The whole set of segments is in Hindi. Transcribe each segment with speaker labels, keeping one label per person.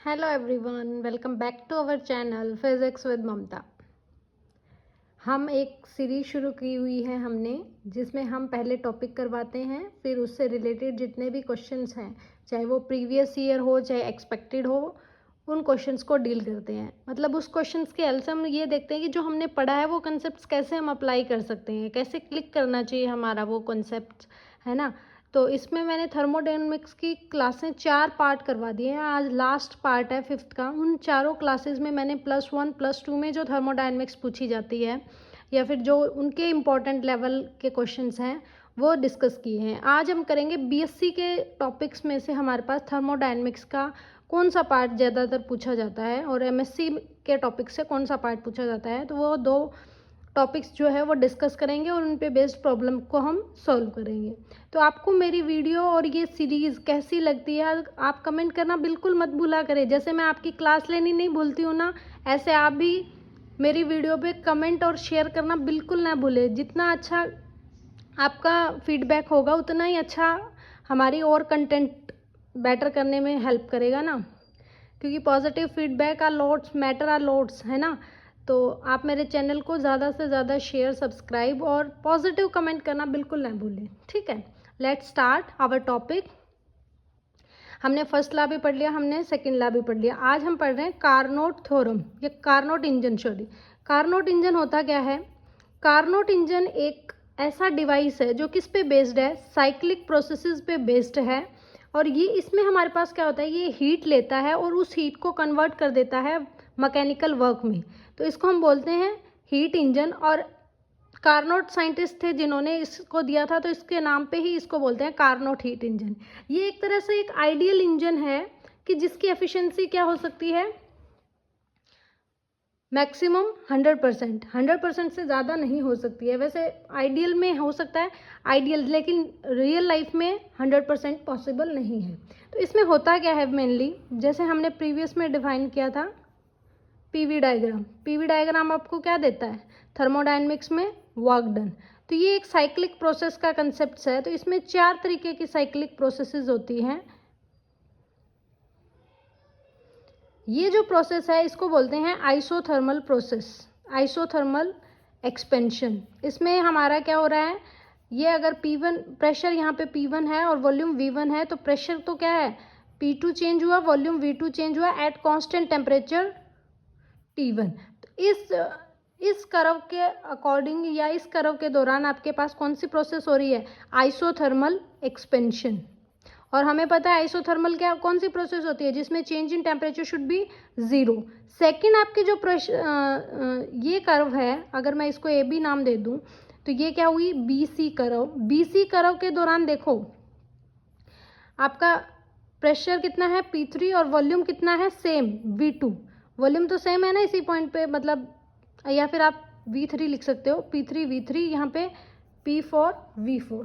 Speaker 1: Hello everyone, welcome back to our channel physics with Mamta. हम एक सीरीज शुरू की हुई है हमने, जिसमें हम पहले टॉपिक करवाते हैं, फिर उससे रिलेटेड जितने भी क्वेश्चंस हैं, चाहे वो प्रीवियस ईयर हो चाहे एक्सपेक्टेड हो, उन क्वेश्चंस को डील करते हैं। मतलब उस क्वेश्चंस के हेल्प से हम ये देखते हैं कि जो हमने पढ़ा है वो कंसेप्ट कैसे हम अप्लाई कर सकते हैं, कैसे क्लिक करना चाहिए हमारा वो कंसेप्ट, है ना। तो इसमें मैंने थर्मोडायनेमिक्स की क्लासें 4 पार्ट करवा दिए हैं। आज लास्ट पार्ट है 5th का। उन चारों क्लासेस में मैंने +1 +2 में जो थर्मोडायनेमिक्स पूछी जाती है या फिर जो उनके इम्पोर्टेंट लेवल के क्वेश्चंस हैं वो डिस्कस किए हैं। आज हम करेंगे बीएससी के टॉपिक्स में से हमारे पास थर्मोडायनेमिक्स का कौन सा पार्ट ज़्यादातर पूछा जाता है और एमएससी के टॉपिक से कौन सा पार्ट पूछा जाता है। तो वो 2 टॉपिक्स जो है वो डिस्कस करेंगे और उन पे बेस्ड प्रॉब्लम को हम सॉल्व करेंगे। तो आपको मेरी वीडियो और ये सीरीज़ कैसी लगती है आप कमेंट करना बिल्कुल मत भूला करें। जैसे मैं आपकी क्लास लेनी नहीं भूलती हूँ ना, ऐसे आप भी मेरी वीडियो पे कमेंट और शेयर करना बिल्कुल ना भूलें। जितना अच्छा आपका फीडबैक होगा उतना ही अच्छा हमारी और कंटेंट बेटर करने में हेल्प करेगा ना, क्योंकि positive feedback are lots matter are lots, है ना। तो आप मेरे चैनल को ज़्यादा से ज़्यादा शेयर, सब्सक्राइब और पॉजिटिव कमेंट करना बिल्कुल ना भूलें, ठीक है। Let's start our topic. हमने फर्स्ट लॉ भी पढ़ लिया, हमने सेकंड लॉ भी पढ़ लिया। आज हम पढ़ रहे हैं कार्नोट थ्योरम या Carnot engine. Sorry, Carnot engine होता क्या है? कार्नोट इंजन एक ऐसा डिवाइस है जो किस पे बेस्ड है, साइक्लिक प्रोसेसेस पे बेस्ड है। और ये इसमें हमारे पास क्या होता है, ये हीट लेता है और उस हीट को कन्वर्ट कर देता है मैकेनिकल वर्क में। तो इसको हम बोलते हैं हीट इंजन। और कार्नोट साइंटिस्ट थे जिन्होंने इसको दिया था, तो इसके नाम पे ही इसको बोलते हैं कार्नोट हीट इंजन। ये एक तरह से एक आइडियल इंजन है कि जिसकी एफिशिएंसी क्या हो सकती है, मैक्सिमम 100% से ज़्यादा नहीं हो सकती है। वैसे आइडियल में हो सकता है आइडियल, लेकिन रियल लाइफ में 100% पॉसिबल नहीं है। तो इसमें होता क्या है मेनली, जैसे हमने प्रीवियस में डिफाइन किया था पीवी डायग्राम। पीवी डायग्राम आपको क्या देता है थर्मोडायनेमिक्स में, वर्क डन। तो ये एक साइक्लिक प्रोसेस का कंसेप्ट है। तो इसमें 4 तरीके की साइक्लिक प्रोसेसेस होती हैं। ये जो प्रोसेस है इसको बोलते हैं आइसोथर्मल प्रोसेस, आइसोथर्मल एक्सपेंशन। इसमें हमारा क्या हो रहा है, ये अगर P1 प्रेशर यहाँ पे P1 है और वॉल्यूम V1 है, तो प्रेशर तो क्या है P2 चेंज हुआ, वॉल्यूम V2 चेंज हुआ एट कांस्टेंट टेम्परेचर T1। तो इस कर्व के अकॉर्डिंग या इस कर्व के दौरान आपके पास कौन सी प्रोसेस हो रही है, आइसोथर्मल एक्सपेंशन। और हमें पता है आइसोथर्मल क्या कौन सी प्रोसेस होती है जिसमें change in temperature should B 0। Second आपकी जो ये कर्व है, अगर मैं इसको ए बी नाम दे दूं, तो ये क्या हुई B C curve. B C curve के दौरान देखो आपका प्रेशर कितना है P3 और वॉल्यूम कितना है सेम V2। वॉल्यूम तो सेम है ना इसी पॉइंट पे, मतलब या फिर आप V3 लिख सकते हो, P3 V3, यहाँ पे P4 V4,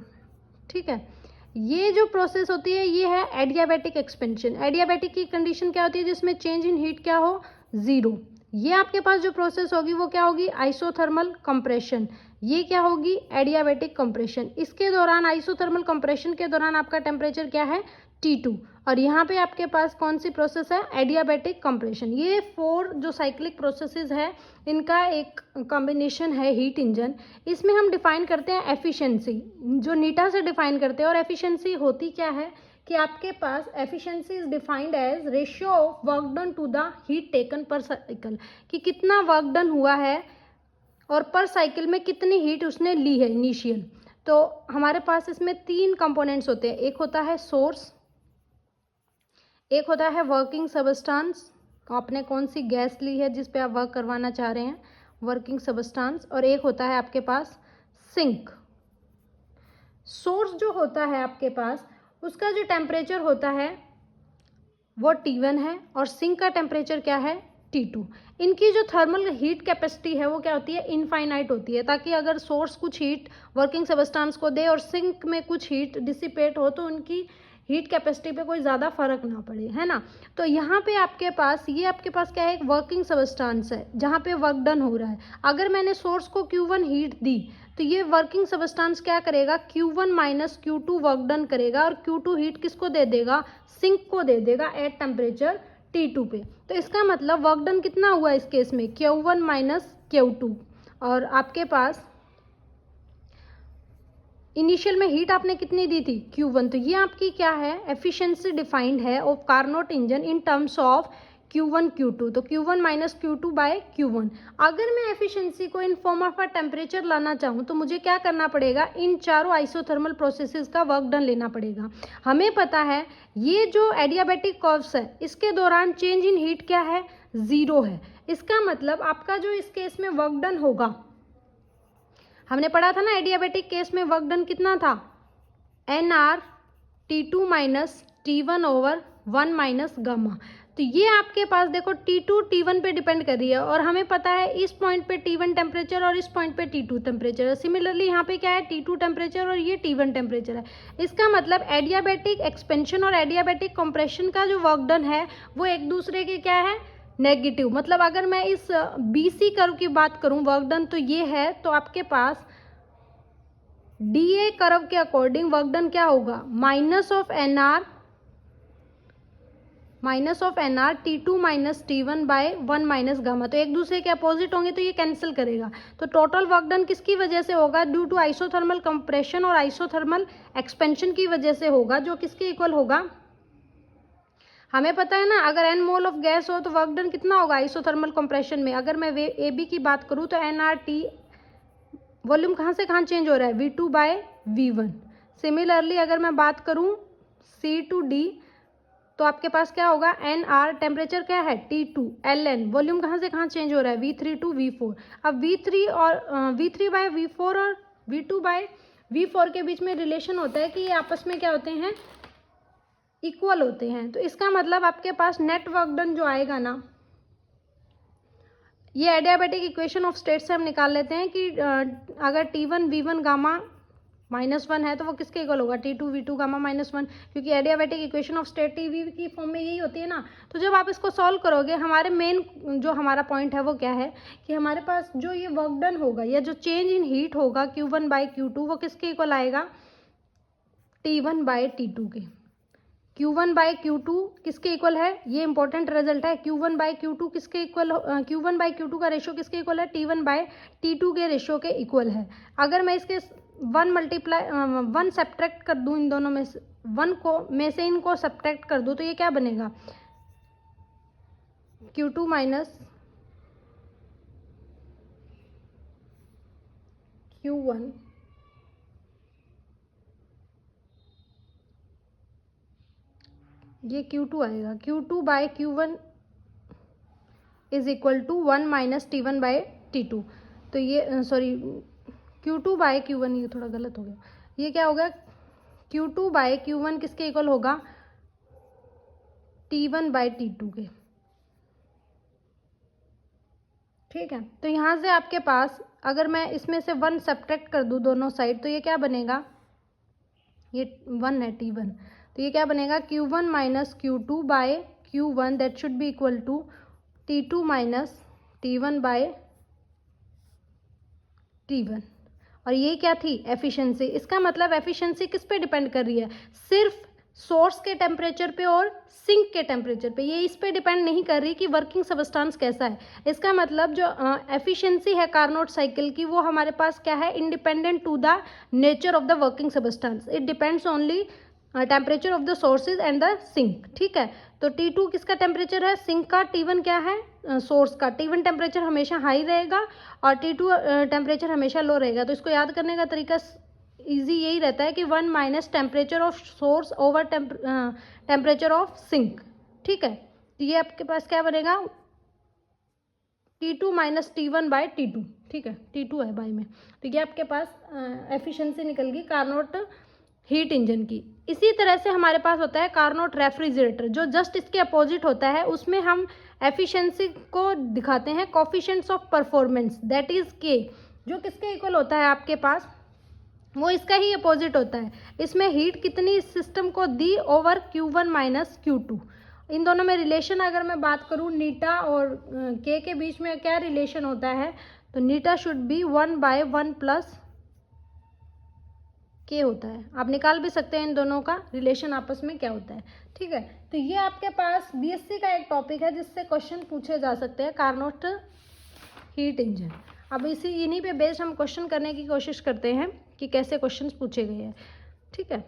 Speaker 1: ठीक है। ये जो प्रोसेस होती है ये है एडियाबैटिक एक्सपेंशन। एडियाबैटिक की कंडीशन क्या होती है, जिसमें चेंज इन हीट क्या हो 0। ये आपके पास जो प्रोसेस होगी वो क्या होगी, आइसोथर्मल कंप्रेशन। ये क्या होगी, एडियाबैटिक कंप्रेशन। इसके दौरान आइसोथर्मल कंप्रेशन के दौरान आपका टेम्परेचर क्या है T2, और यहाँ पे आपके पास कौन सी प्रोसेस है, एडियाबैटिक कंप्रेशन। ये 4 जो साइक्लिक प्रोसेसेस है इनका एक कॉम्बिनेशन है हीट इंजन। इसमें हम डिफाइन करते हैं एफिशिएंसी, जो नीटा से डिफाइन करते हैं। और एफिशिएंसी होती क्या है कि आपके पास efficiency is defined as ratio of work done to the heat taken per cycle, कि कितना वर्क डन हुआ है और पर साइकिल में कितनी हीट उसने ली है इनिशियल। तो हमारे पास इसमें 3 कंपोनेंट्स होते हैं, एक होता है सोर्स, एक होता है वर्किंग सबस्टांस, आपने कौन सी गैस ली है जिस पे आप वर्क करवाना चाह रहे हैं, वर्किंग सबस्टांस, और एक होता है आपके पास सिंक। सोर्स जो होता है आपके पास उसका जो टेम्परेचर होता है वो T1 है और सिंक का टेम्परेचर क्या है T2। इनकी जो थर्मल हीट कैपेसिटी है वो क्या होती है, इनफाइनाइट होती है, ताकि अगर सोर्स कुछ हीट वर्किंग सबस्टांस को दे और सिंक में कुछ हीट डिसिपेट हो तो उनकी हीट कैपेसिटी पे कोई ज़्यादा फर्क ना पड़े, है ना। तो यहाँ पे आपके पास ये आपके पास क्या है, एक वर्किंग सबस्टांस है जहाँ पे वर्क डन हो रहा है। अगर मैंने सोर्स को Q1 हीट दी तो ये वर्किंग सबस्टांस क्या करेगा, Q1 minus Q2 work done करेगा और Q2 हीट किसको दे देगा, सिंक को दे देगा एट टेम्परेचर T2 पे। तो इसका मतलब वर्क डन कितना हुआ इस केस में, Q1 माइनस Q2। और आपके पास इनिशियल में हीट आपने कितनी दी थी, Q1। तो ये आपकी क्या है, एफिशिएंसी डिफाइंड है of Carnot engine in terms of Q1 Q2। तो Q1 minus Q2 by Q1। अगर मैं एफिशिएंसी को in form of a temperature लाना चाहूँ तो मुझे क्या करना पड़ेगा, इन चारों आइसोथर्मल प्रोसेसेस का वर्क डन लेना पड़ेगा। हमें पता है ये जो एडियाबैटिक कर्व्स है इसके दौरान चेंज इन हीट क्या है, 0 है। इसका मतलब आपका जो इस केस में वर्क डन होगा, हमने पढ़ा था ना एडियाबैटिक केस में वर्क डन कितना था, NR T2 minus T1 over 1 minus gamma. तो ये आपके पास देखो T2 T1 पे डिपेंड कर रही है और हमें पता है इस पॉइंट पे T1 टेम्परेचर और इस पॉइंट पे T2 टेम्परेचर है। सिमिलरली यहाँ पे क्या है, T2 टेम्परेचर और ये T1 टेम्परेचर है। इसका मतलब एडियाबैटिक एक्सपेंशन और एडियाबैटिक कंप्रेशन का जो वर्क डन है वो एक दूसरे के क्या है, नेगेटिव। मतलब अगर मैं इस BC कर्व की बात करूं वर्क डन तो ये है, तो आपके पास DA कर्व के अकॉर्डिंग वर्क डन क्या होगा, minus of NR T2 minus T1 by 1 minus gamma. तो एक दूसरे के अपोजिट होंगे तो ये कैंसिल करेगा। तो टोटल वर्क डन किसकी वजह से होगा, ड्यू टू आइसोथर्मल कंप्रेशन और आइसोथर्मल एक्सपेंशन की वजह से होगा, जो किसके इक्वल होगा, हमें पता है ना अगर n मोल ऑफ गैस हो तो वर्क डन कितना होगा आइसोथर्मल कंप्रेशन में। अगर मैं AB की बात करूँ तो NRT वॉल्यूम कहाँ से कहाँ चेंज हो रहा है, V2 बाय V1। सिमिलरली अगर मैं बात करूँ C टू D तो आपके पास क्या होगा, NR टेम्परेचर क्या है T2, LN वॉल्यूम कहाँ से कहाँ चेंज हो रहा है, V3 टू V4। अब V3 बाय V4 और V2 बाय V4 के बीच में रिलेशन होता है कि ये आपस में क्या होते हैं, इक्वल होते हैं। तो इसका मतलब आपके पास नेट वर्क डन जो आएगा ना, ये एडियाबैटिक इक्वेशन ऑफ स्टेट से हम निकाल लेते हैं कि अगर T1 V1 गामा -1 है तो वो किसके इक्वल होगा, T2 V2 गामा -1, क्योंकि adiabatic equation of state TV की फॉर्म में यही होती है ना। तो जब आप इसको सॉल्व करोगे, हमारे मेन जो हमारा पॉइंट है वो क्या है कि हमारे पास जो ये वर्क डन होगा या जो चेंज इन हीट होगा Q1 बाय Q2 वो किसके इक्वल आएगा, T1 बाय T2 के। Q1 बाय Q2 किसके इक्वल है, ये इंपॉर्टेंट रिजल्ट है। Q1 बाय Q2 किसके इक्वल, Q1 बाय Q2 का रेशियो किसके इक्वल है, T1 बाय T2 के रेशियो के इक्वल है। अगर मैं इसके 1 सब्ट्रैक्ट कर दूं, इन दोनों में से 1 को में से इनको सब्ट्रैक्ट कर दूं तो ये क्या बनेगा, Q2 माइनस Q1 ये Q2 आएगा, Q2 by Q1 is equal to 1 minus T1 by T2। तो ये सॉरी Q2 बाय Q1, ये थोड़ा गलत हो गया, ये क्या होगा, Q2 बाय Q1 किसके इक्वल होगा, T1 बाय T2 के। ठीक है, तो यहाँ से आपके पास अगर मैं इसमें से 1 सब्ट्रैक्ट कर दूँ दोनों साइड तो ये क्या बनेगा, ये 1 है T1, तो ये क्या बनेगा, Q1 minus Q2 by Q1 that should be equal to T2 minus T1 by T1। और ये क्या थी, एफिशिएंसी। इसका मतलब एफिशिएंसी किस पे डिपेंड कर रही है, सिर्फ सोर्स के टेम्परेचर पे और सिंक के टेम्परेचर पे, ये इस पे डिपेंड नहीं कर रही कि वर्किंग सबस्टांस कैसा है। इसका मतलब जो एफिशिएंसी है कार्नोट साइकिल की वो हमारे पास क्या है, independent to the nature of the working substance, it depends only temperature of the sources and the sink. ठीक है, तो T2 किसका टेम्परेचर है, सिंक का, T1 क्या है, सोर्स का। T1 टेम्परेचर हमेशा हाई रहेगा और T2 टेम्परेचर हमेशा लो रहेगा। तो इसको याद करने का तरीका इजी यही रहता है कि 1 minus temperature of source over temperature of sink. ठीक है, तो ये आपके पास क्या बनेगा, T2 minus T1 by T2। ठीक है, T2 है बाय में, तो ये आपके पास एफिशिएंसी निकल गई कार्नोट हीट इंजन की। इसी तरह से हमारे पास होता है कार्नोट रेफ्रिजरेटर, जो जस्ट इसके अपोजिट होता है। उसमें हम एफिशिएंसी को दिखाते हैं coefficients of performance, that is K, जो किसके इक्वल होता है आपके पास, वो इसका ही अपोजिट होता है। इसमें हीट कितनी इस सिस्टम को the over Q1 minus Q2। इन दोनों में रिलेशन अगर मैं बात करूँ नीटा और K के बीच में क्या रिलेशन होता है, तो नीटा शुड बी 1 बाय 1 प्लस के होता है। आप निकाल भी सकते हैं इन दोनों का रिलेशन आपस में क्या होता है, ठीक है। तो ये आपके पास बीएससी का एक टॉपिक है जिससे क्वेश्चन पूछे जा सकते हैं, कार्नोट हीट इंजन। अब इन्हीं पे बेस्ड हम क्वेश्चन करने की कोशिश करते हैं कि कैसे क्वेश्चंस पूछे गए हैं, ठीक है।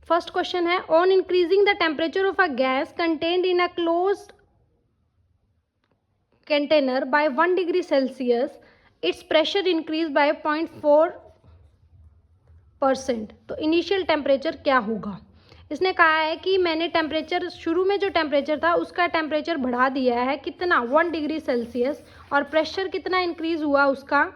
Speaker 1: फर्स्ट क्वेश्चन है, on increasing the temperature of a gas contained in a closed container by 1 degree Celsius its pressure increase by 0.4%। तो इनिशियल टेम्परेचर क्या होगा। इसने कहा है कि मैंने टेम्परेचर शुरू में जो टेम्परेचर था उसका टेम्परेचर बढ़ा दिया है कितना 1 डिग्री सेल्सियस, और प्रेशर कितना इंक्रीज हुआ उसका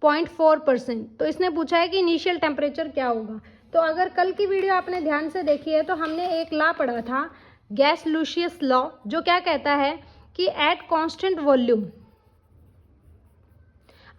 Speaker 1: 0.4%। तो इसने पूछा है कि इनिशियल टेम्परेचर क्या होगा। तो अगर कल की वीडियो आपने ध्यान से देखी है तो हमने एक लॉ पढ़ा था, गैस लूसियस लॉ, जो क्या कहता है कि एट कांस्टेंट वॉल्यूम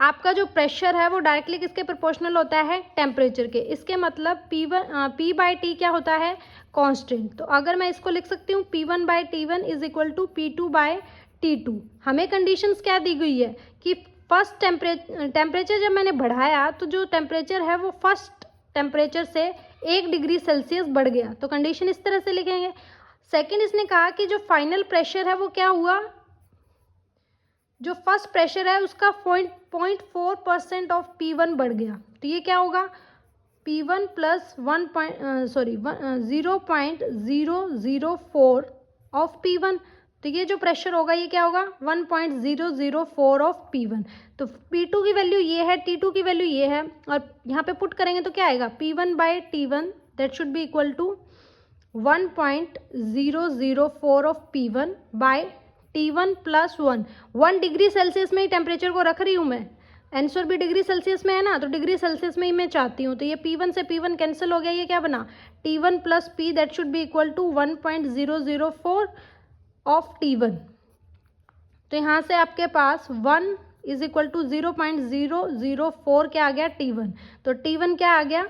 Speaker 1: आपका जो प्रेशर है वो डायरेक्टली किसके प्रोपोर्शनल होता है, टेम्परेचर के। इसके मतलब P/T क्या होता है, कांस्टेंट। तो अगर मैं इसको लिख सकती हूँ P1/T1 is equal to P2/T2। हमें कंडीशंस क्या दी गई है कि फर्स्ट टेम्परेचर जब मैंने बढ़ाया तो जो टेम्परेचर है वो फर्स्ट टेम्परेचर से 1 डिग्री सेल्सियस बढ़ गया, तो कंडीशन इस तरह से लिखेंगे। सेकंड, इसने कहा कि जो फाइनल प्रेशर है वो क्या हुआ, जो फर्स्ट प्रेशर है उसका 0.4% ऑफ P1 बढ़ गया। तो ये क्या होगा, P1 प्लस 0.004 ऑफ P1। तो ये जो प्रेशर होगा ये क्या होगा 1.004 ऑफ P1। तो P2 की वैल्यू ये है, T2 की वैल्यू ये है, और यहाँ पे पुट करेंगे तो क्या आएगा P1/T1 that should be equal to 1.004 of P1 by T1 plus 1 degree Celsius में ही टेम्परेचर को रख रही हूँ मैं, आंसर भी डिग्री सेल्सियस में है ना, तो डिग्री सेल्सियस में ही मैं चाहती हूँ। तो ये P1 से P1 कैंसिल हो गया, ये क्या बना T1 plus P that should be equal to 1.004 of T1। तो यहाँ से आपके पास 1 इज इक्वल टू 0.004 क्या आ गया T1। तो T1 क्या आ गया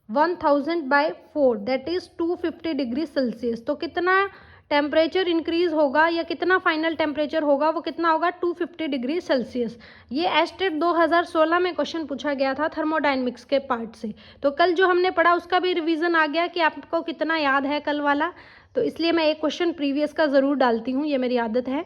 Speaker 1: 1000/4 दैट इज 250 डिग्री सेल्सियस। तो कितना टेम्परेचर इंक्रीज होगा या कितना फाइनल टेम्परेचर होगा, वो कितना होगा 250 डिग्री सेल्सियस। ये एस्टेट 2016 में क्वेश्चन पूछा गया था थर्मोडायनेमिक्स के पार्ट से। तो कल जो हमने पढ़ा उसका भी रिवीजन आ गया कि आपको कितना याद है कल वाला, तो इसलिए मैं एक क्वेश्चन प्रीवियस का ज़रूर डालती हूँ, ये मेरी आदत है।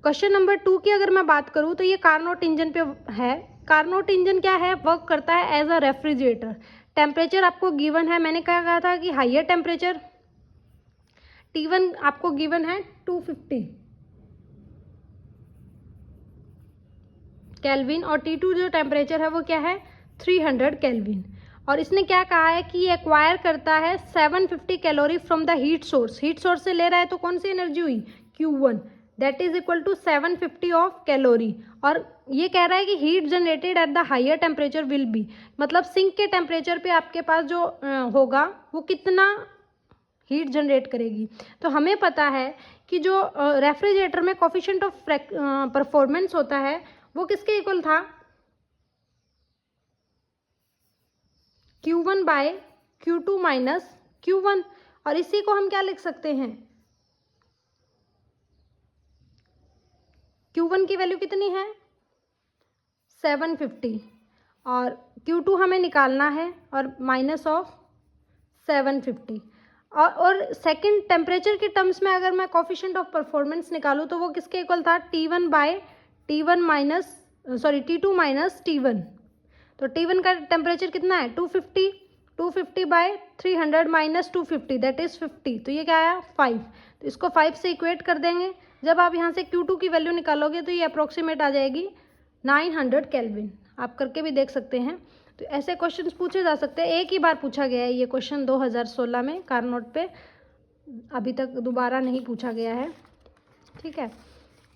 Speaker 1: क्वेश्चन नंबर 2 की अगर मैं बात करूँ तो ये कार्नोट इंजन पे है। कार्नोट इंजन क्या है, वर्क करता है एज अ रेफ्रिजरेटर। टेम्परेचर आपको गिवन है, मैंने क्या कहा था कि हाइयर टेम्परेचर T1 आपको गिवन है 250 केल्विन, और T2 जो टेम्परेचर है वो क्या है 300 केल्विन। और इसने क्या कहा है कि ये एक्वायर करता है 750 calorie from the heat source. Heat source से ले रहा है तो कौन सी एनर्जी हुई Q1 that is equal to 750 of calorie. और ये कह रहा है कि heat generated at the higher temperature will be, मतलब सिंक के टेम्परेचर पे आपके पास जो होगा वो कितना हीट जनरेट करेगी। तो हमें पता है कि जो रेफ्रिजरेटर में कोफिशिएंट ऑफ परफॉर्मेंस होता है वो किसके इक्वल था Q1 bye Q2 minus Q1। और इसी को हम क्या लिख सकते हैं, Q1 की वैल्यू कितनी है 750 और Q2 हमें निकालना है और माइनस ऑफ 750। और सेकंड टेम्परेचर के टर्म्स में अगर मैं कोफिशिएंट ऑफ परफॉर्मेंस निकालूँ तो वो किसके इक्वल था T2 माइनस T1। तो T1 का टेम्परेचर कितना है 250/300 माइनस 250 दैट इज 50। तो ये क्या आया 5। तो इसको 5 से इक्वेट कर देंगे। जब आप यहाँ से Q2 की वैल्यू निकालोगे तो ये अप्रोक्सीमेट आ जाएगी 900 केल्विन। आप करके भी देख सकते हैं। तो ऐसे क्वेश्चंस पूछे जा सकते हैं। एक ही बार पूछा गया है ये क्वेश्चन 2016 में कार्नोट पे, अभी तक दोबारा नहीं पूछा गया है, ठीक है।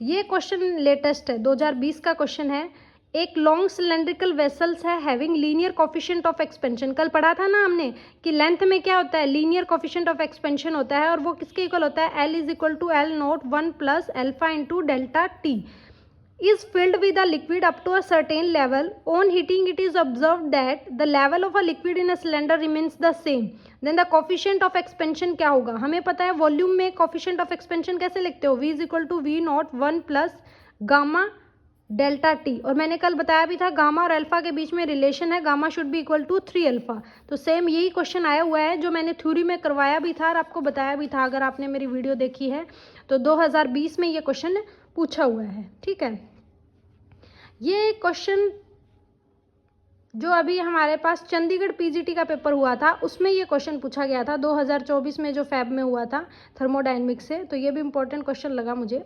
Speaker 1: ये क्वेश्चन लेटेस्ट है, 2020 का क्वेश्चन है। एक लॉन्ग सिलेंड्रिकल वेसल्स है having linear coefficient of expansion. कल पढ़ा था ना हमने कि लेंथ में क्या होता है लीनियर कोफिशिएंट ऑफ एक्सपेंशन होता है, और वो किसके इक्वल होता है L is equal to L0 1 plus alpha into delta T. is filled with a liquid up to a certain level. On heating it is observed that the level of a liquid in a cylinder remains the same. Then the coefficient of expansion क्या होगा, हमें पता है वॉल्यूम में coefficient of expansion कैसे लिखते हो, V is equal to V not 1 plus gamma delta T. और मैंने कल बताया भी था गामा और अल्फा के बीच में रिलेशन है, gamma should be equal to 3 alpha. तो सेम यही क्वेश्चन आया हुआ है जो मैंने थ्योरी में करवाया भी था और आपको बताया भी था, अगर आपने मेरी वीडियो देखी है तो 2020 में ये क्वेश्चन पूछा हुआ है। ठीक है, ये क्वेश्चन जो अभी हमारे पास चंडीगढ़ पीजीटी का पेपर हुआ था उसमें ये क्वेश्चन पूछा गया था 2024 में, जो फैब में हुआ था थर्मोडायनेमिक्स से। तो ये भी इंपॉर्टेंट क्वेश्चन लगा मुझे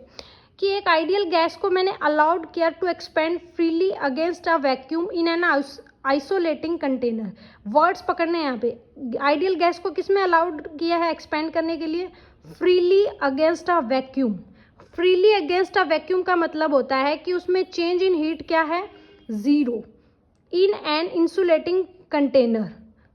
Speaker 1: कि एक आइडियल गैस को मैंने अलाउड किया to expand freely against a vacuum in an isolating container. Words पकड़ने हैं यहाँ पे। आइडियल गैस को किस में अलाउड किया है एक्सपेंड करने के लिए? Freely against a vacuum. Freely against a vacuum का मतलब होता है कि उसमें चेंज इन हीट क्या है? Zero. In an insulating container.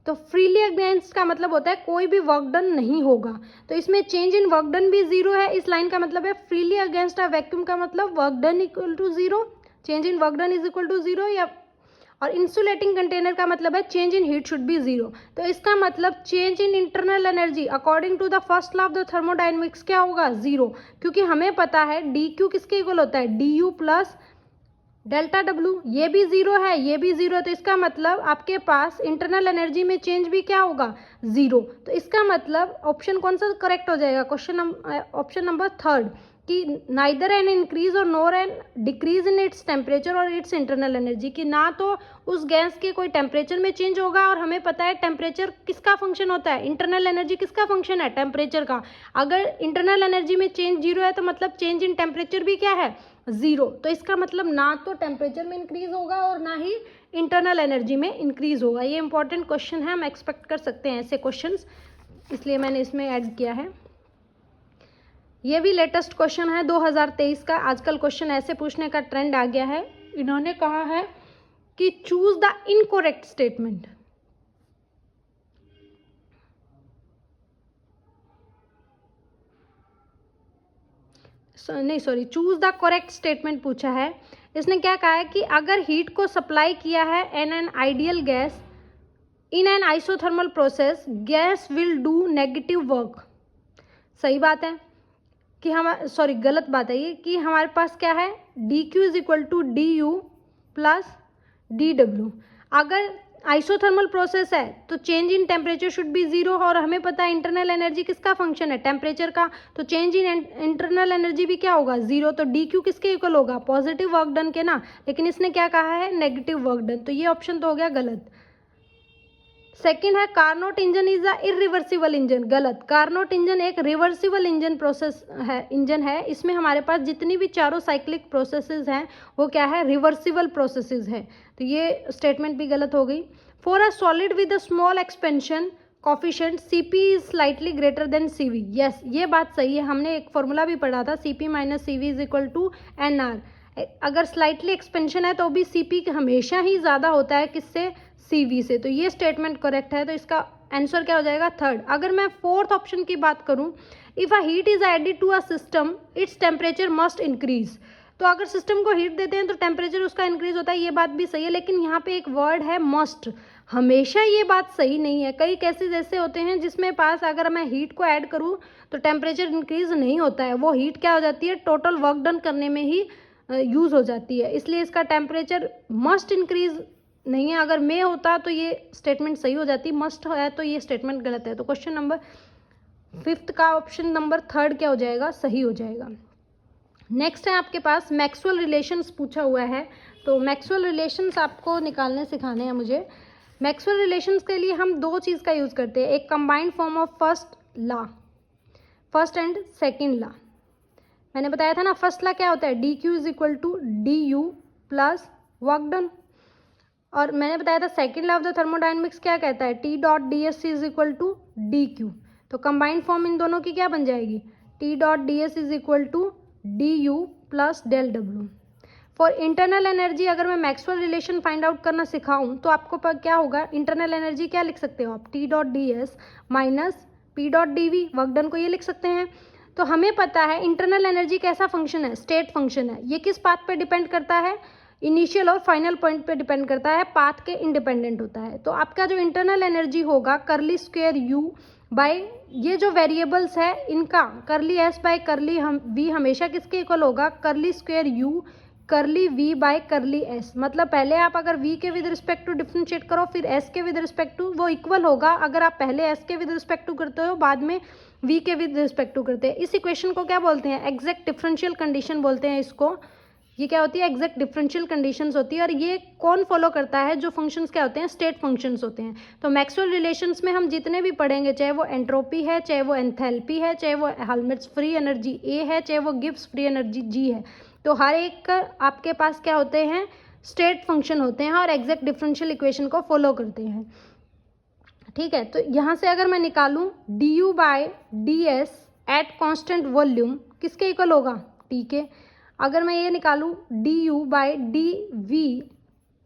Speaker 1: तो फ्रीली अगेंस्ट का मतलब होता है कोई भी वर्क डन नहीं होगा, तो इसमें चेंज इन वर्क डन भी जीरो है। इस लाइन का मतलब है फ्रीली अगेंस्ट अ वैक्यूम का मतलब work done equal to zero, change in work done is equal to zero. या और इंसुलेटिंग कंटेनर का मतलब है change in heat should be zero. तो इसका मतलब change in internal energy according to the first law of the thermodynamics क्या होगा? जीरो, क्योंकि हमें पता है डी क्यू किसके इक्वल होता है? D U plus delta W. ये भी जीरो है, ये भी जीरो है, तो इसका मतलब आपके पास इंटरनल एनर्जी में चेंज भी क्या होगा? जीरो। तो इसका मतलब ऑप्शन कौन सा करेक्ट हो जाएगा? ऑप्शन नंबर थर्ड, कि नाइदर एन इंक्रीज और nor an decrease in its temperature और इट्स इंटरनल एनर्जी, कि ना तो उस गैस के कोई टेम्परेचर में चेंज होगा, और हमें पता है टेम्परेचर किसका फंक्शन होता है? इंटरनल एनर्जी किसका फंक्शन है? टेम्परेचर का। अगर इंटरनल एनर्जी में चेंज जीरो है तो मतलब चेंज इन टेम्परेचर भी क्या है? जीरो। तो इसका मतलब ना तो टेम्परेचर में इंक्रीज होगा और ना ही इंटरनल एनर्जी में इंक्रीज होगा। ये इंपॉर्टेंट क्वेश्चन है, हम एक्सपेक्ट कर सकते हैं ऐसे क्वेश्चंस, इसलिए मैंने इसमें ऐड किया है। ये भी लेटेस्ट क्वेश्चन है 2023 का। आजकल क्वेश्चन ऐसे पूछने का ट्रेंड आ गया है। इन्होंने कहा है कि choose the incorrect statement. Choose the correct statement पूछा है। इसने क्या कहा है कि अगर हीट को सप्लाई किया है an ideal gas in an isothermal process, gas will do negative work. सही बात है कि गलत बात है ये, कि हमारे पास क्या है? D Q is equal to D U plus D W. अगर आइसोथर्मल प्रोसेस है तो change in temperature should be zero, और हमें पता है इंटरनल एनर्जी किसका फंक्शन है? टेम्परेचर का। तो चेंज इन इंटरनल एनर्जी भी क्या होगा? जीरो। तो डी क्यू किसके इक्वल होगा? पॉजिटिव वर्क डन के ना, लेकिन इसने क्या कहा है? Negative work done. तो ये ऑप्शन तो हो गया गलत। सेकेंड है Carnot engine is a irreversible engine. गलत। कार्नोट इंजन एक रिवर्सिबल इंजन है। इसमें हमारे पास जितनी भी चारों साइक्लिक प्रोसेसेस हैं वो क्या है? रिवर्सिबल प्रोसेसेस हैं। तो ये स्टेटमेंट भी गलत हो गई। For a solid with a small expansion coefficient CP is slightly greater than CV. Yes, ये बात सही है। हमने एक फॉर्मूला भी पढ़ा था, CP minus CV is equal to N R. अगर स्लाइटली एक्सपेंशन है तो भी सीपी हमेशा ही ज़्यादा होता है किससे? सीवी से। तो ये स्टेटमेंट करेक्ट है, तो इसका आंसर क्या हो जाएगा? थर्ड। अगर मैं फोर्थ ऑप्शन की बात करूं, if a heat is added to a system its temperature must increase. तो अगर सिस्टम को हीट देते हैं तो टेम्परेचर उसका इंक्रीज होता है, ये बात भी सही है, लेकिन यहाँ पे एक वर्ड है मस्ट। हमेशा ये बात सही नहीं है। कई केसेस ऐसे होते हैं जिसमें पास अगर मैं हीट को ऐड करूँ तो टेम्परेचर इंक्रीज नहीं होता है, वो हीट क्या हो जाती है? टोटल वर्क डन करने में ही यूज़ हो जाती है। इसलिए इसका टेम्परेचर मस्ट इंक्रीज नहीं है। अगर मे होता तो ये स्टेटमेंट सही हो जाती, मस्ट है तो ये स्टेटमेंट गलत है। तो क्वेश्चन नंबर फिफ्थ का ऑप्शन नंबर थर्ड क्या हो जाएगा? सही हो जाएगा। नेक्स्ट है आपके पास मैक्सवेल रिलेशंस पूछा हुआ है। तो मैक्सवेल रिलेशंस आपको निकालने सिखाने हैं मुझे। मैक्सवेल रिलेशंस के लिए हम दो चीज़ का यूज़ करते हैं, एक combined form of first and second law. मैंने बताया था ना, फर्स्ट लॉ क्या होता है? D Q is equal to D U plus work done. और मैंने बताया था second law of the thermodynamics क्या कहता है? T dot D S is equal to D Q. तो कंबाइंड फॉर्म इन दोनों की क्या बन जाएगी? T dot D S is equal to D U plus del W. For internal energy अगर मैं मैक्सवेल रिलेशन फाइंड आउट करना सिखाऊं तो आपको क्या होगा? इंटरनल एनर्जी क्या लिख सकते हो आप? T dot D S minus P dot D V, work done को ये लिख सकते हैं। तो हमें पता है इंटरनल एनर्जी कैसा फंक्शन है? स्टेट फंक्शन है। ये किस पाथ पे डिपेंड करता है? इनिशियल और फाइनल पॉइंट पे डिपेंड करता है, पाथ के इंडिपेंडेंट होता है। तो आपका जो इंटरनल एनर्जी होगा करली स्क्वेयर यू बाय ये जो वेरिएबल्स है इनका करली एस बाय करली वी हमेशा किसके इक्वल होगा? करली स्क्वेयर यू करली v बाय करली s, मतलब पहले आप अगर v के विद रिस्पेक्ट टू डिफ्रेंशिएट करो फिर s के विद रिस्पेक्ट टू, वो इक्वल होगा अगर आप पहले s के विद रिस्पेक्ट टू करते हो बाद में v के विद रिस्पेक्ट टू करते हैं। इस इक्वेशन को क्या बोलते हैं? एग्जैक्ट डिफरेंशियल कंडीशन बोलते हैं इसको। ये क्या होती है? एग्जैक्ट डिफरेंशियल कंडीशंस होती है। और ये कौन फॉलो करता है? जो फंक्शंस क्या होते हैं? स्टेट फंक्शंस होते हैं। तो मैक्सवेल रिलेशंस में हम जितने भी पढ़ेंगे, चाहे वो एंट्रोपी है, चाहे वो एंथैल्पी है, चाहे वो हेल्महोल्ट्ज़ फ्री एनर्जी ए है, चाहे वो गिब्स फ्री एनर्जी जी है, तो हर एक आपके पास क्या होते हैं? स्टेट फंक्शन होते हैं और एग्जैक्ट डिफरेंशियल इक्वेशन को फॉलो करते हैं। ठीक है, तो यहाँ से अगर मैं निकालूँ D U by D S at constant volume, किसके इक्वल होगा? टी के। अगर मैं ये निकालूँ D U by D V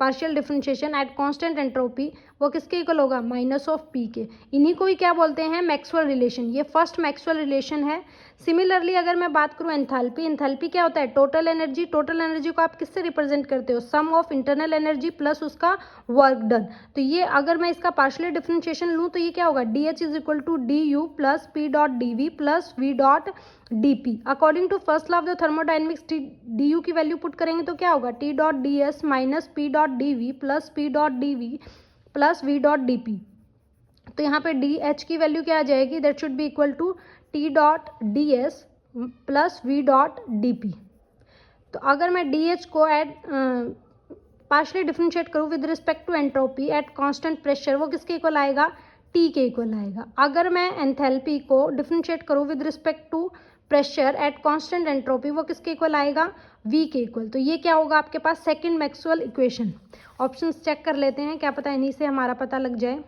Speaker 1: partial differentiation at constant entropy, वो किसके इक्वल होगा? माइनस ऑफ पी के। इन्हीं को ही क्या बोलते हैं? Maxwell relation. ये फर्स्ट मैक्सवेल रिलेशन है। सिमिलरली अगर मैं बात करूँ एंथैल्पी, एंथैल्पी क्या होता है? Total energy. टोटल एनर्जी को आप किससे रिप्रेजेंट करते हो? सम ऑफ इंटरनल एनर्जी प्लस उसका वर्क डन। तो ये अगर मैं इसका पार्शियल डिफरेंशिएशन लूँ तो ये क्या होगा? D H is equal to D U plus P dot D V plus V dot D P. According to first law of the thermodynamics, D U की वैल्यू पुट करेंगे तो क्या होगा? T dot D S minus P dot D V plus P dot D V plus V dot D P. तो यहाँ पे डी एच की वैल्यू क्या आ जाएगी? That should be equal to T dot D S plus V dot D P. तो अगर मैं डी एच को एट पार्शली डिफ्रेंशिएट करूँ with respect to entropy at constant pressure, वो किसके इक्वल आएगा? टी के इक्वल आएगा। अगर मैं एंथैल्पी को डिफ्रेंशिएट करूँ with respect to pressure at constant entropy, वो किसके इक्वल आएगा? वी के इक्वल। तो ये क्या होगा आपके पास? Second Maxwell equation. Options check कर लेते हैं, क्या पता इन्हीं से हमारा पता लग जाए।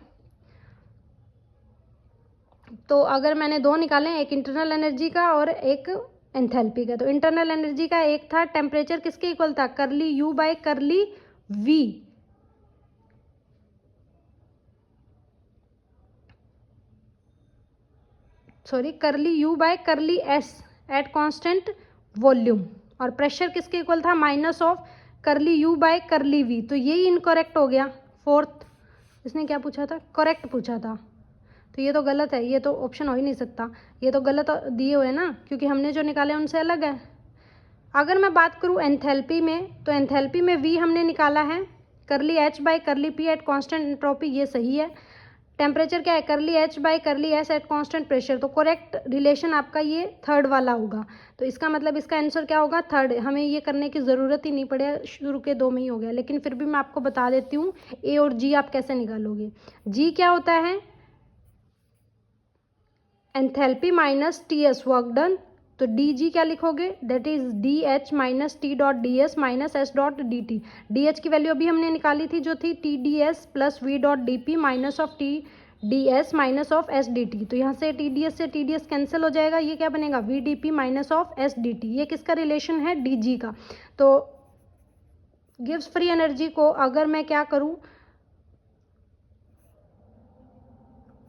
Speaker 1: तो अगर मैंने दो निकाले, एक इंटरनल एनर्जी का और एक एंथैल्पी का, तो इंटरनल एनर्जी का एक था टेम्परेचर किसके इक्वल था? Curly U by curly V, sorry curly U by curly S at constant volume. और प्रेशर किसके इक्वल था? Minus of curly U by curly V. तो यही इनकरेक्ट हो गया। फोर्थ इसने क्या पूछा था? करेक्ट पूछा था। तो ये तो गलत है, ये तो ऑप्शन हो ही नहीं सकता, ये तो गलत दिए हुए ना, क्योंकि हमने जो निकाले उनसे अलग है। अगर मैं बात करूँ एंथैल्पी में, तो एंथैल्पी में वी हमने निकाला है करली एच बाय करली पी एट कांस्टेंट एंट्रोपी, ये सही है। टेम्परेचर क्या है? करली H bye curly S at constant pressure. तो करेक्ट रिलेशन आपका ये थर्ड वाला होगा। तो इसका मतलब इसका आंसर क्या होगा? थर्ड। हमें ये करने की ज़रूरत ही नहीं पड़े, शुरू के दो में ही हो गया, लेकिन फिर भी मैं आपको बता देती हूँ ए और जी आप कैसे निकालोगे। जी क्या होता है? Enthalpy minus T S work done. तो डी जी क्या लिखोगे? That is D H minus T dot D S minus S dot D T. D H की वैल्यू अभी हमने निकाली थी जो थी T D S plus V dot D P minus of T D S minus of S D T. तो यहाँ से टी डी एस से टी डी एस कैंसिल हो जाएगा, ये क्या बनेगा? V D P minus of S D T. ये किसका रिलेशन है? डी जी का। तो गिव्स फ्री एनर्जी को अगर मैं क्या करूँ,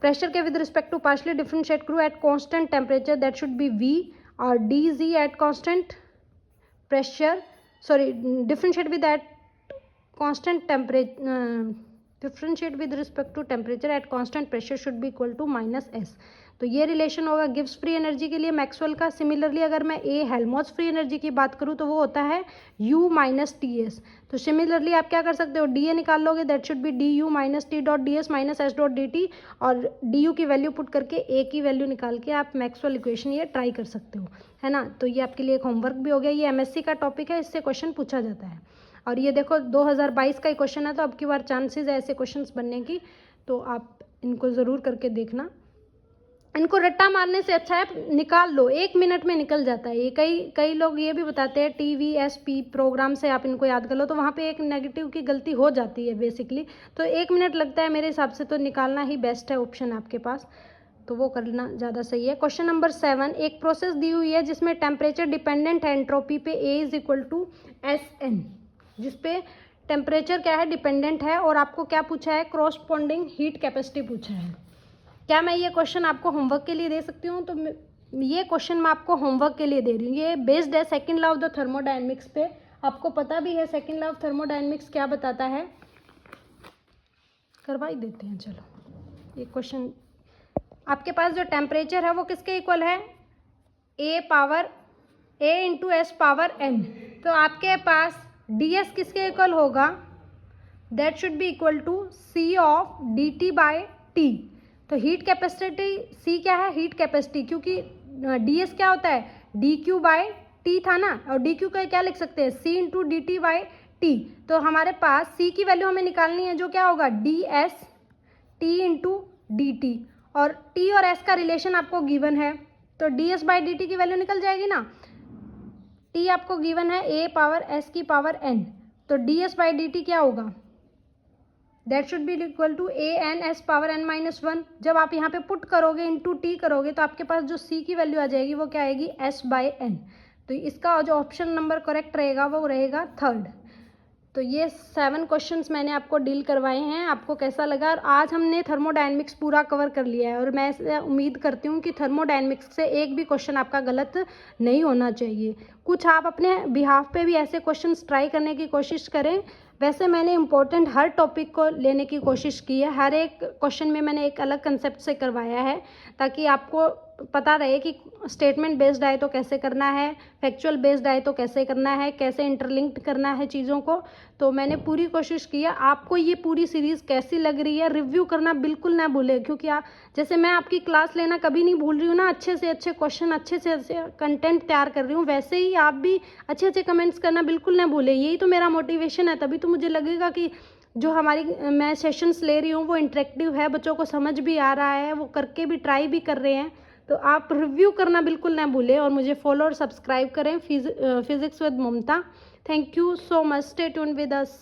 Speaker 1: प्रेशर के with respect to partially differentiate करूँ at constant temperature, that should be V, और D G at constant pressure, sorry differentiate with at constant temperature, differentiate with respect to temperature at constant pressure should be equal to minus S. तो ये रिलेशन होगा गिव्स फ्री एनर्जी के लिए मैक्सवेल का। सिमिलरली अगर मैं ए हेल्महोल्ट्ज़ फ्री एनर्जी की बात करूँ तो वो होता है यू माइनस टी एस। तो सिमिलरली आप क्या कर सकते हो? डी ए निकाल लोगे, that should B D you minus T dot D S minus S dot D T, और डी यू की वैल्यू पुट करके ए की वैल्यू निकाल के आप मैक्सवेल इक्वेशन ये ट्राई कर सकते हो, है ना। तो ये आपके लिए एक होमवर्क भी हो गया। ये एमएससी का टॉपिक है, इससे क्वेश्चन पूछा जाता है। और ये देखो 2022 का ही क्वेश्चन है, तो अब की बार चांसेस है ऐसे क्वेश्चंस बनने की, तो आप इनको ज़रूर करके देखना। इनको रट्टा मारने से अच्छा है निकाल लो, 1 मिनट में निकल जाता है। ये कई लोग ये भी बताते हैं TVSP प्रोग्राम से आप इनको याद कर लो, तो वहाँ पे एक नेगेटिव की गलती हो जाती है बेसिकली। तो 1 मिनट लगता है मेरे हिसाब से, तो निकालना ही बेस्ट है ऑप्शन आपके पास, तो वो करना ज़्यादा सही है। क्वेश्चन नंबर 7, एक प्रोसेस दी हुई है जिसमें टेम्परेचर डिपेंडेंट है एंट्रोपी पे A is equal to SN, जिसपे टेम्परेचर क्या है? डिपेंडेंट है, और आपको क्या पूछा है? क्रॉसपोंडिंग हीट कैपेसिटी पूछा है। क्या मैं ये क्वेश्चन आपको होमवर्क के लिए दे सकती हूँ? तो ये क्वेश्चन मैं आपको होमवर्क के लिए दे रही हूँ। ये बेस्ड है second law of the thermodynamics पे। आपको पता भी है सेकंड लॉ ऑफ थर्मोडायनेमिक्स क्या बताता है, करवा ही देते हैं चलो। ये क्वेश्चन आपके पास जो टेम्परेचर है वो किसके इक्वल है? A into S power N। तो आपके पास ds किसके इक्वल होगा, that should be equal to C of dt by T। तो हीट कैपेसिटी C क्या है, हीट कैपेसिटी, क्योंकि ds क्या होता है dq बाय T था ना, और dq का क्या लिख सकते हैं C into D T by T. तो हमारे पास C की वैल्यू हमें निकालनी है जो क्या होगा ds T into D T, और T और S का रिलेशन आपको गिवन है, तो ds बाई डी टी की वैल्यू निकल जाएगी ना। T आपको गिवन है a पावर s की पावर n, तो ds बाई डी टी क्या होगा, that should be equal to a n s power n minus 1। जब आप यहाँ पे पुट करोगे इंटू टी करोगे तो आपके पास जो C की वैल्यू आ जाएगी वो क्या आएगी s बाई n। तो इसका जो ऑप्शन नंबर करेक्ट रहेगा वो रहेगा थर्ड। तो ये 7 क्वेश्चंस मैंने आपको डील करवाए हैं। आपको कैसा लगा, और आज हमने थर्मोडायनेमिक्स पूरा कवर कर लिया है, और मैं उम्मीद करती हूँ कि थर्मोडायनेमिक्स से एक भी क्वेश्चन आपका गलत नहीं होना चाहिए। कुछ आप अपने बिहाफ पे भी ऐसे क्वेश्चंस ट्राई करने की कोशिश करें। वैसे मैंने इम्पोर्टेंट हर टॉपिक को लेने की कोशिश की है, हर एक क्वेश्चन में मैंने एक अलग कंसेप्ट से करवाया है, ताकि आपको पता रहे कि स्टेटमेंट बेस्ड आए तो कैसे करना है, फैक्चुअल बेस्ड आए तो कैसे करना है, कैसे इंटरलिंक्ड करना है चीज़ों को। तो मैंने पूरी कोशिश की है। आपको ये पूरी सीरीज़ कैसी लग रही है रिव्यू करना बिल्कुल ना भूलें, क्योंकि जैसे मैं आपकी क्लास लेना कभी नहीं भूल रही हूँ ना, अच्छे से अच्छे क्वेश्चन, अच्छे से अच्छे कंटेंट तैयार कर रही हूँ, वैसे ही आप भी अच्छे अच्छे कमेंट्स करना बिल्कुल ना भूलें। यही तो मेरा मोटिवेशन है, तभी तो मुझे लगेगा कि जो हमारी मैं सेशंस ले रही हूँ वो इंटरेक्टिव है, बच्चों को समझ भी आ रहा है, वो करके भी ट्राई भी कर रहे हैं। तो आप रिव्यू करना बिल्कुल ना भूलें, और मुझे फॉलो और सब्सक्राइब करें physics with Mamta. Thank you so much, stay tuned with us.